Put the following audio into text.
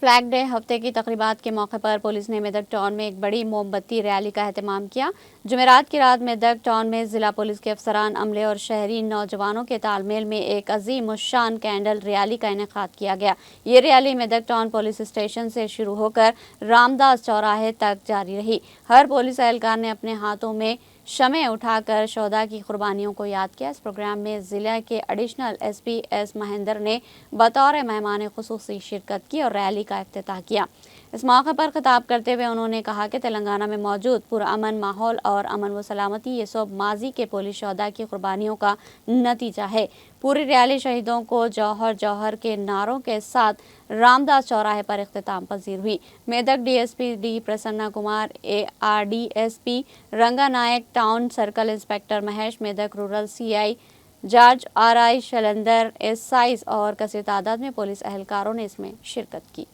Flag day हफ्ते की तकरीबात के मौके पर पुलिस ने मेदक टाउन में एक बड़ी मोमबत्ती रैली का एहतमाम किया। जुमेरात की रात मेदक टाउन में जिला पुलिस के अफसरान, अमले और शहरी नौजवानों के तालमेल में एक अजीम उश्शान कैंडल रैली का इनेकाद किया गया। ये rally Medak town police station से शुरू होकर रामदास चौराहे तक जारी रही। हर पुलिस एहलकार ने अपने हाथों में शमें उठाकर शोहदा की कुर्बानियों को याद किया। इस प्रोग्राम में जिले के एडिशनल एसपी एस महेंद्र ने बतौर मेहमान खुसूसी शिरकत की और रैली का इफ्तिताह किया। इस मौके पर खिताब करते हुए उन्होंने कहा कि तेलंगाना में मौजूद पुरअमन माहौल और अमन व सलामती ये सब माजी के पुलिस शोहदा की कुर्बानियों का नतीजा है। पूरी रैली शहीदों को जौहर जौहर के नारों के साथ रामदास चौराहे पर इख्तिताम पजीर हुई। Medak DSP D Prasanna Kumar, ARDSP Ranga Nayak, town circle inspector Mahesh, Medak rural CI George RI Shailender, SIs और कसीर तादाद में पुलिस एहलकारों ने इसमें शिरकत की।